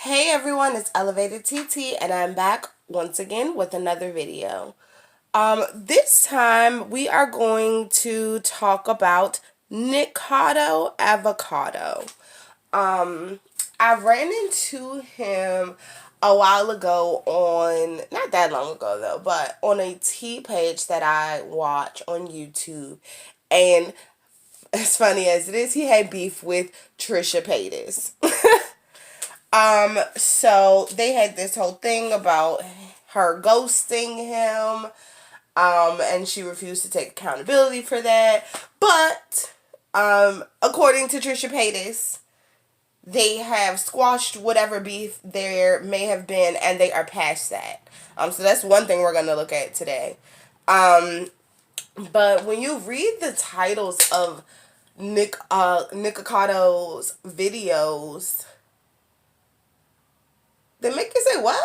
Hey everyone, it's Elevatedteetee and I'm back once again with another video. This time we are going to talk about Nikocado Avocado. I ran into him a while ago on, not that long ago though, but on a tea page that I watch on YouTube. And as funny as it is, he had beef with Trisha Paytas. So they had this whole thing about her ghosting him, and she refused to take accountability for that. But, according to Trisha Paytas, they have squashed whatever beef there may have been, and they are past that. So that's one thing we're going to look at today. But when you read the titles of Nicocado's videos, they make you say, what?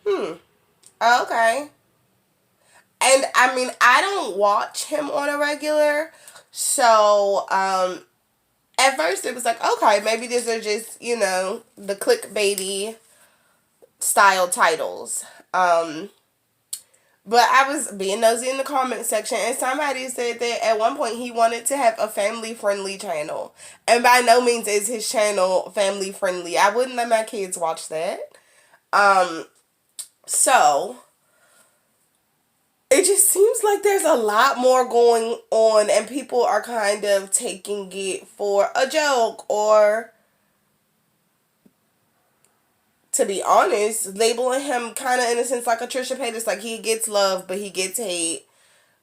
Okay. And I mean, I don't watch him on a regular. So, at first it was like, okay, maybe these are just, the clickbaity style titles. But I was being nosy in the comment section, and somebody said that at one point he wanted to have a family-friendly channel. And by no means is his channel family-friendly. I wouldn't let my kids watch that. So, it just seems like there's a lot more going on, and people are kind of taking it for a joke, or, to be honest, labeling him kind of in a sense like a Trisha Paytas, like he gets love, but he gets hate.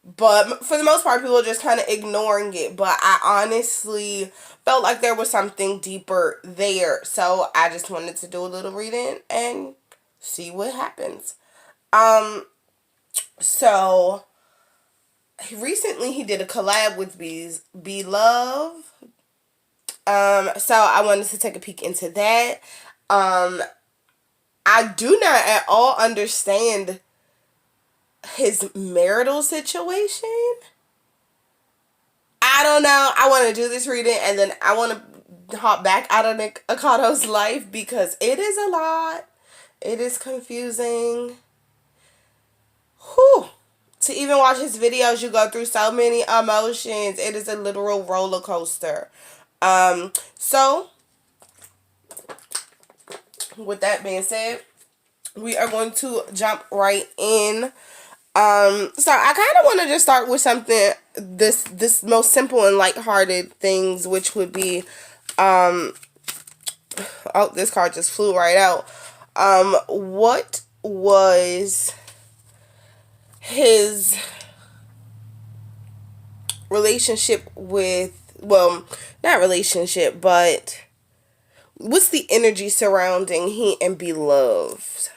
But for the most part, people are just kind of ignoring it. But I honestly felt like there was something deeper there. So I just wanted to do a little reading and see what happens. So recently he did a collab with Be Love. So I wanted to take a peek into that. I do not at all understand his marital situation. I don't know. I want to do this reading and then I want to hop back out of Nicocado's life because it is a lot. It is confusing. Whew. To even watch his videos, you go through so many emotions. It is a literal roller coaster. So, with that being said, we are going to jump right in. So I kind of want to just start with something, this most simple and lighthearted things, which would be, oh, this card just flew right out. What was his relationship with, well, not relationship, but what's the energy surrounding he and Beloved?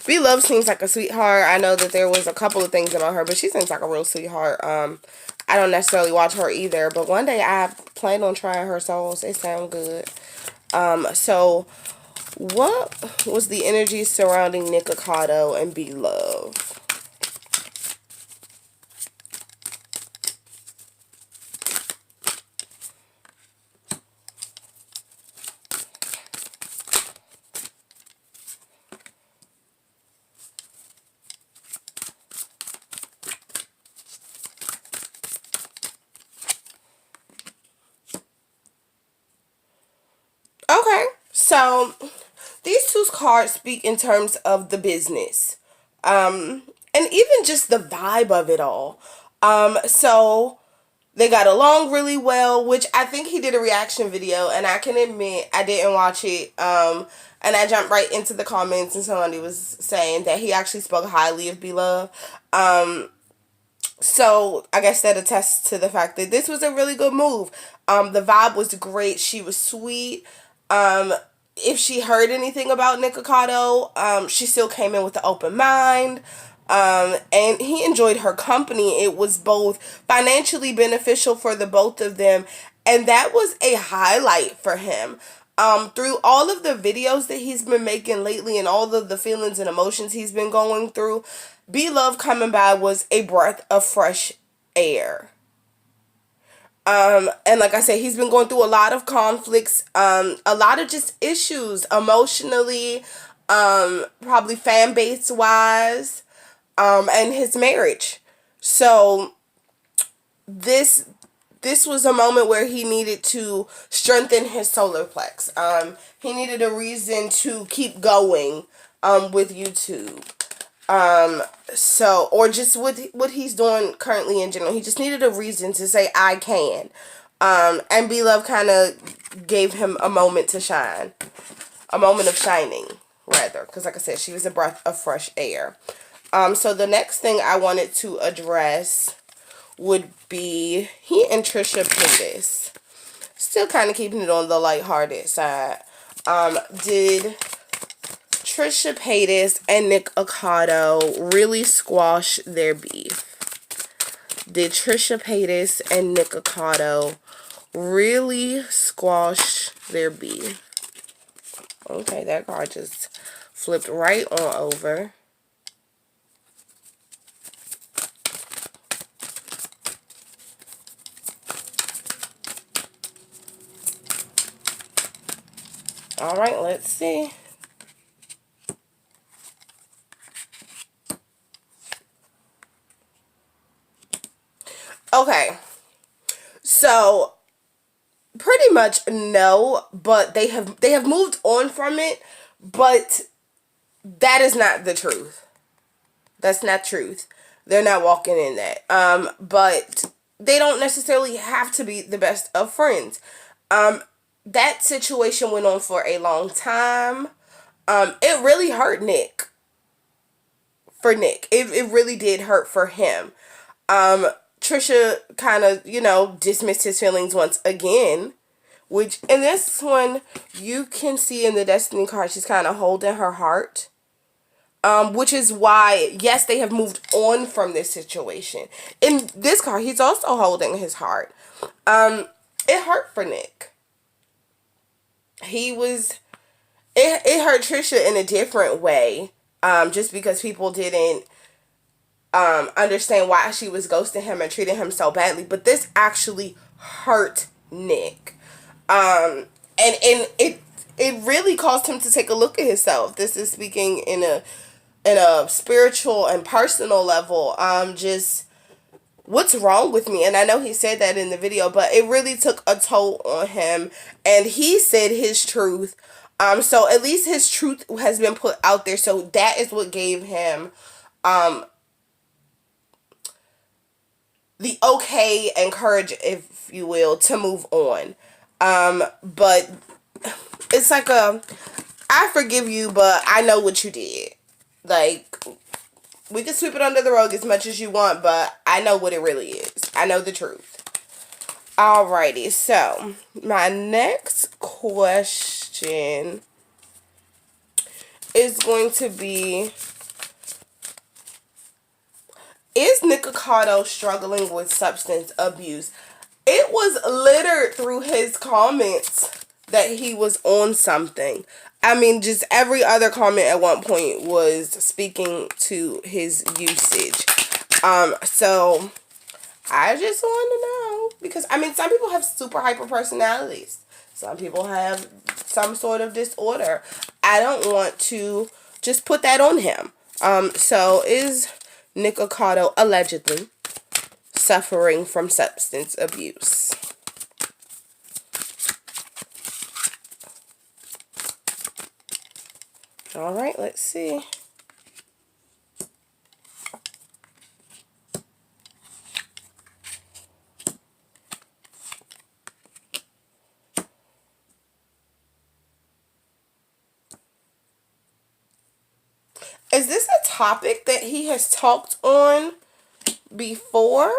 Beloved seems like a sweetheart. I know that there was a couple of things about her, but she seems like a real sweetheart. I don't necessarily watch her either, but one day I plan on trying her songs. They sound good. So what was the energy surrounding Nikocado and Beloved? Okay, so these two cards speak in terms of the business, and even just the vibe of it all. So they got along really well, which I think he did a reaction video, and I can admit I didn't watch it. And I jumped right into the comments, and somebody was saying that he actually spoke highly of Beloved. So I guess that attests to the fact that this was a really good move. The vibe was great. She was sweet. If she heard anything about Nikocado, she still came in with an open mind. And he enjoyed her company. It was both financially beneficial for the both of them, and that was a highlight for him. Through all of the videos that he's been making lately and all of the feelings and emotions he's been going through, Be Love coming by was a breath of fresh air. And like I said, he's been going through a lot of conflicts, a lot of just issues emotionally, probably fan base wise, and his marriage. So this this was a moment where he needed to strengthen his solar plex. He needed a reason to keep going with YouTube. So, or just what he's doing currently in general. He just needed a reason to say, I can. And Be Love kind of gave him a moment to shine. A moment of shining, rather. Because like I said, she was a breath of fresh air. So the next thing I wanted to address would be he and Trisha Paytas. Still kind of keeping it on the lighthearted side. Did Trisha Paytas and Nikocado really squash their beef? Did Trisha Paytas and Nikocado really squash their beef? Okay, that card just flipped right on over. Alright, let's see. Okay, so pretty much no, but they have moved on from it, but that is not the truth. That's not truth. They're not walking in that. But they don't necessarily have to be the best of friends. That situation went on for a long time. It really hurt Nick. For Nick. It really did hurt for him. Trisha kind of, dismissed his feelings once again. Which, in this one, you can see in the Destiny card, she's kind of holding her heart. Which is why, yes, they have moved on from this situation. In this card, he's also holding his heart. It hurt for Nick. It hurt Trisha in a different way. Just because people didn't understand why she was ghosting him and treating him so badly. But this actually hurt Nick. And it really caused him to take a look at himself. This is speaking in a spiritual and personal level. Just what's wrong with me? And I know he said that in the video, but it really took a toll on him. And he said his truth. So at least his truth has been put out there. So that is what gave him the okay and courage, if you will, to move on. But it's like I forgive you, but I know what you did. Like, we can sweep it under the rug as much as you want, but I know what it really is. I know the truth. Alrighty, so my next question is going to be, is Nikocado struggling with substance abuse? It was littered through his comments that he was on something. I mean, just every other comment at one point was speaking to his usage. So I just want to know, because I mean, some people have super hyper personalities. Some people have some sort of disorder. I don't want to just put that on him. So is Nikocado allegedly suffering from substance abuse? All right, let's see. Is this a topic that he has talked on before?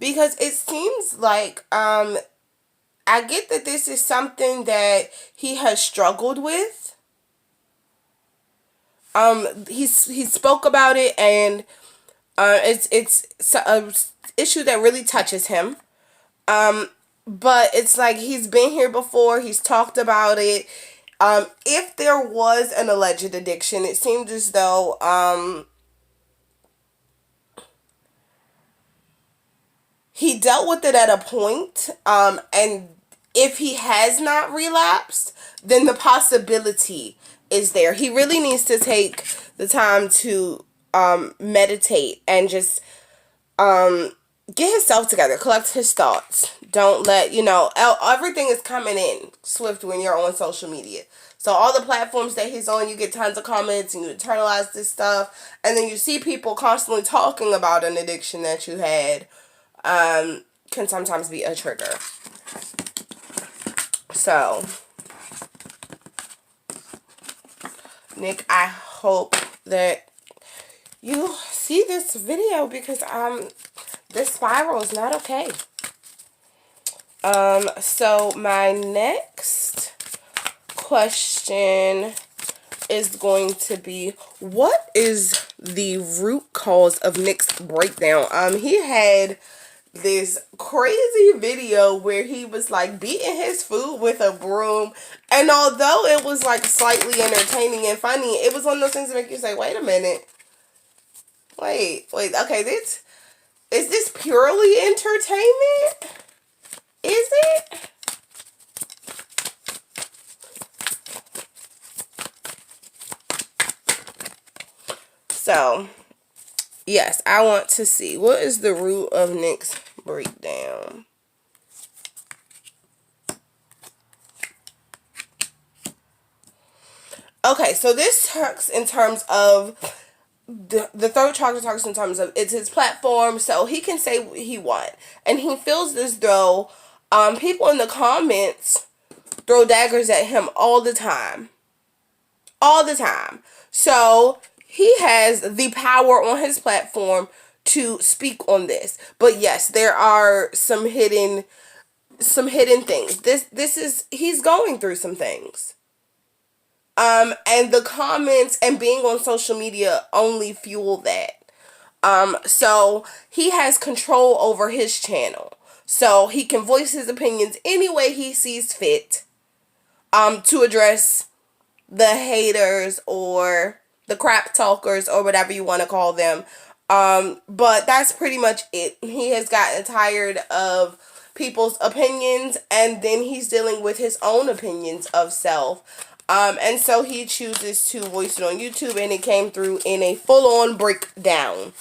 Because it seems like I get that this is something that he has struggled with. He spoke about it, and it's a issue that really touches him. But it's like he's been here before. He's talked about it. If there was an alleged addiction, it seemed as though he dealt with it at a point, and if he has not relapsed, then the possibility is there. He really needs to take the time to meditate and just get himself together, collect his thoughts. Don't let, everything is coming in swift when you're on social media. So all the platforms that he's on, you get tons of comments and you internalize this stuff. And then you see people constantly talking about an addiction that you had, can sometimes be a trigger. So, Nick, I hope that you see this video because this spiral is not okay. So my next question is going to be, what is the root cause of Nick's breakdown? He had this crazy video where he was like beating his food with a broom, and although it was like slightly entertaining and funny, it was one of those things that make you say, wait a minute, wait, okay, is this purely entertainment? Is it? So, yes, I want to see, what is the root of Nick's breakdown? Okay, so this talks in terms of the third chakra, talks in terms of it's his platform, so he can say what he wants. And he feels as though people in the comments throw daggers at him all the time. All the time. So he has the power on his platform to speak on this. But yes, there are some hidden things. He's going through some things. And the comments and being on social media only fuel that. So he has control over his channel. So he can voice his opinions any way he sees fit, to address the haters or the crap talkers or whatever you want to call them. But that's pretty much it. He has gotten tired of people's opinions, and then he's dealing with his own opinions of self. And so he chooses to voice it on YouTube, and it came through in a full-on breakdown.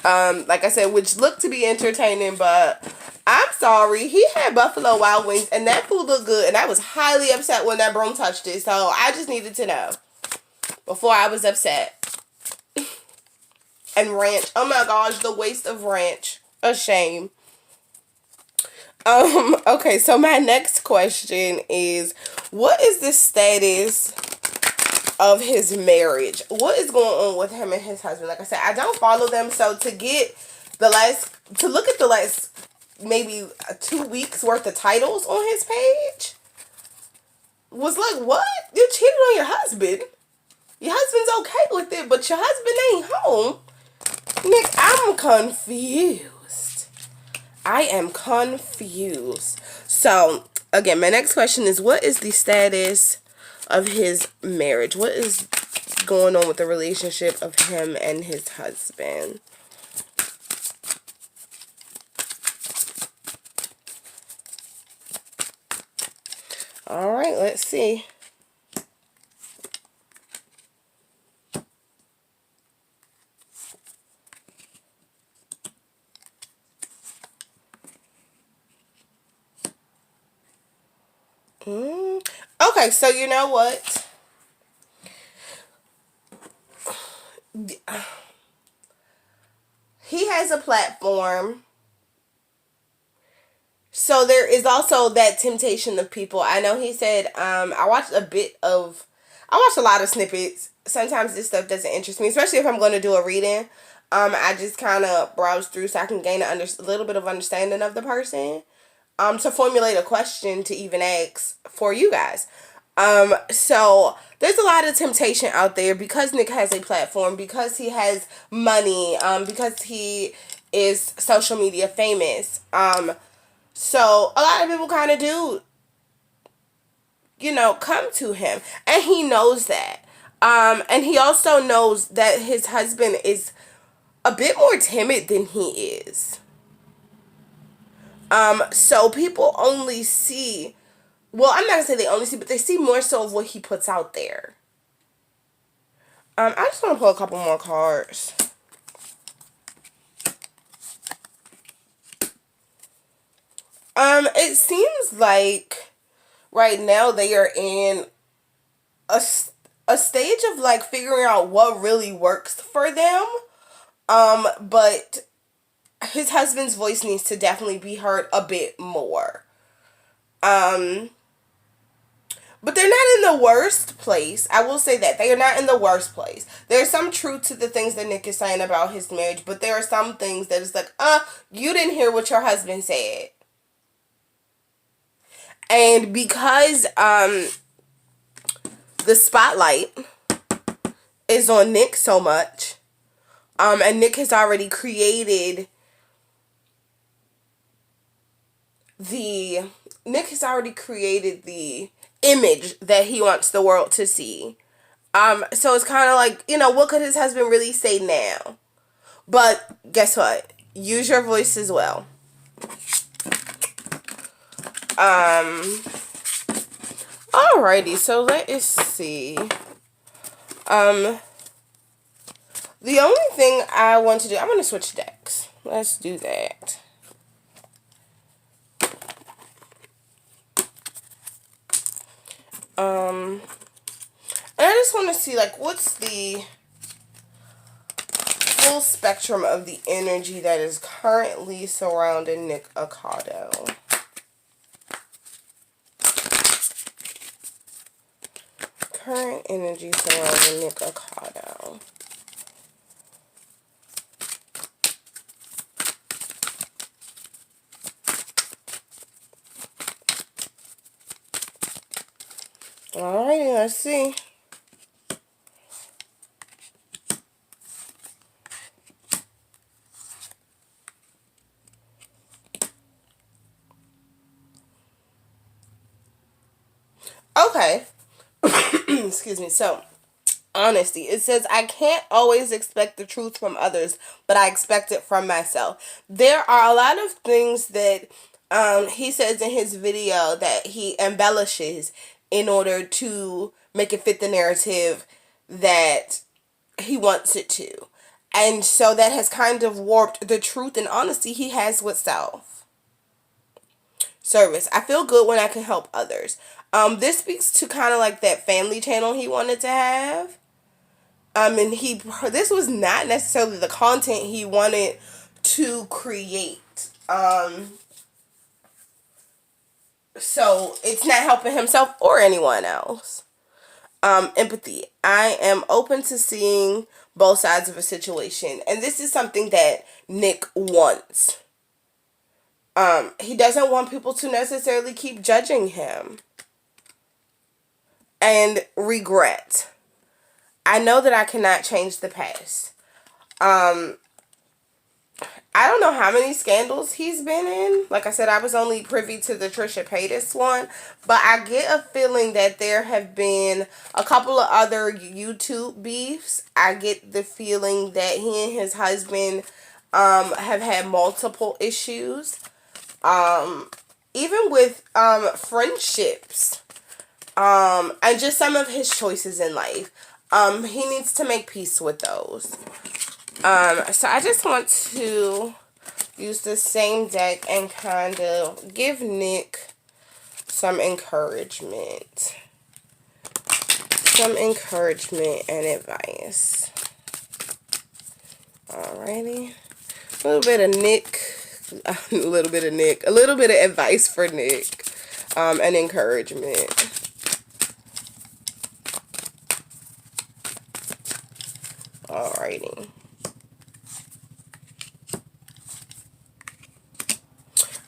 Like I said, which looked to be entertaining, but I'm sorry. He had Buffalo Wild Wings, and that food looked good, and I was highly upset when that broom touched it, so I just needed to know before I was upset. And ranch. Oh my gosh, the waste of ranch. A shame. Okay, so my next question is, what is the status of his marriage? What is going on with him and his husband? Like I said, I don't follow them, so to look at the last maybe 2 weeks worth of titles on his page was like, what? You cheated on your husband? Your husband's okay with it, but your husband ain't home. Nick, I'm confused. I am confused. So, again, my next question is, what is the status of his marriage? What is going on with the relationship of him and his husband? All right, let's see. Okay, so you know what? He has a platform. So there is also that temptation of people. I know he said, I watched a lot of snippets. Sometimes this stuff doesn't interest me, especially if I'm going to do a reading. I just kind of browse through so I can gain a little bit of understanding of the person. To formulate a question to even ask for you guys. So there's a lot of temptation out there because Nick has a platform, because he has money, because he is social media famous. So a lot of people kind of do come to him. And he knows that. And he also knows that his husband is a bit more timid than he is. So people only see, well, I'm not gonna say they only see, but they see more so of what he puts out there. I just want to pull a couple more cards. It seems like right now they are in a stage of like figuring out what really works for them. But his husband's voice needs to definitely be heard a bit more. But they're not in the worst place. I will say that. They are not in the worst place. There's some truth to the things that Nick is saying about his marriage, but there are some things that is like, you didn't hear what your husband said. And because the spotlight is on Nick so much, and Nick has already created the image that he wants the world to see. So it's kind of like, what could his husband really say now? But guess what? Use your voice as well. Alrighty, so let us see. The only thing I want to do, I'm going to switch decks. Let's do that. And I just want to see, like, what's the full spectrum of the energy that is currently surrounding Nikocado. Current energy surrounding Nikocado. Alrighty, let's see. Okay. Excuse me. So, honesty. It says, I can't always expect the truth from others, but I expect it from myself. There are a lot of things that he says in his video that he embellishes in order to make it fit the narrative that he wants it to. And so that has kind of warped the truth and honesty he has with self. Service. I feel good when I can help others. This speaks to kind of like that family channel he wanted to have. And this was not necessarily the content he wanted to create. So it's not helping himself or anyone else. Empathy. I am open to seeing both sides of a situation. And this is something that Nick wants. He doesn't want people to necessarily keep judging him. And regret. I know that I cannot change the past. I don't know how many scandals he's been in. Like I said, I was only privy to the Trisha Paytas one. But I get a feeling that there have been a couple of other YouTube beefs. I get the feeling that he and his husband have had multiple issues. Even with friendships. And just some of his choices in life. He needs to make peace with those. So I just want to use the same deck and kind of give Nick some encouragement. Some encouragement and advice. Alrighty. A little bit of advice for Nick. And encouragement. Alrighty.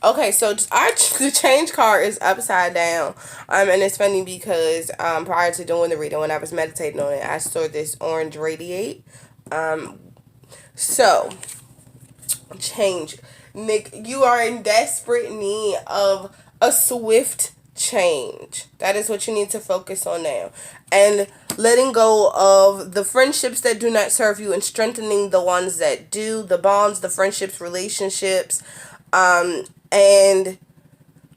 Okay, so the change card is upside down. And it's funny because prior to doing the reading, when I was meditating on it, I saw this orange radiate. So, change. Nick, you are in desperate need of a swift change. That is what you need to focus on now. And letting go of the friendships that do not serve you and strengthening the ones that do, the bonds, the friendships, relationships, and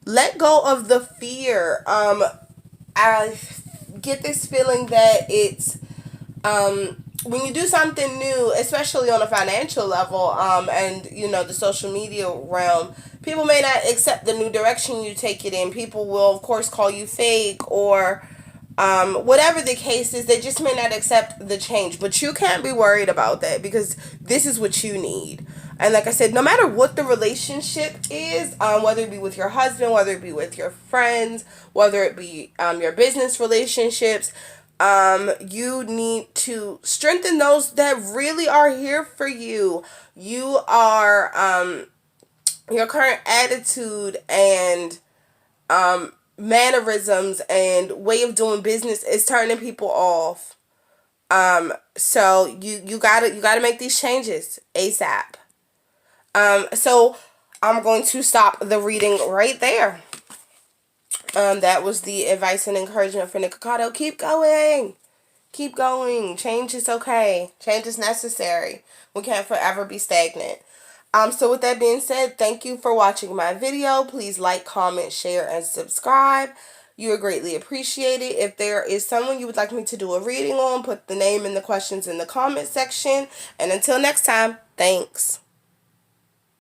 let go of the fear. I get this feeling that it's when you do something new, especially on a financial level, and the social media realm, people may not accept the new direction you take it in. People will, of course, call you fake or whatever the case is. They just may not accept the change, but you can't be worried about that because this is what you need. And like I said, no matter what the relationship is, whether it be with your husband, whether it be with your friends, whether it be your business relationships, you need to strengthen those that really are here for you. You are, your current attitude and mannerisms and way of doing business is turning people off. So you gotta make these changes ASAP. So I'm going to stop the reading right there. That was the advice and encouragement for Nikocado. Keep going. Keep going. Change is okay. Change is necessary. We can't forever be stagnant. So with that being said, thank you for watching my video. Please like, comment, share, and subscribe. You are greatly appreciated. If there is someone you would like me to do a reading on, put the name and the questions in the comment section. And until next time, thanks.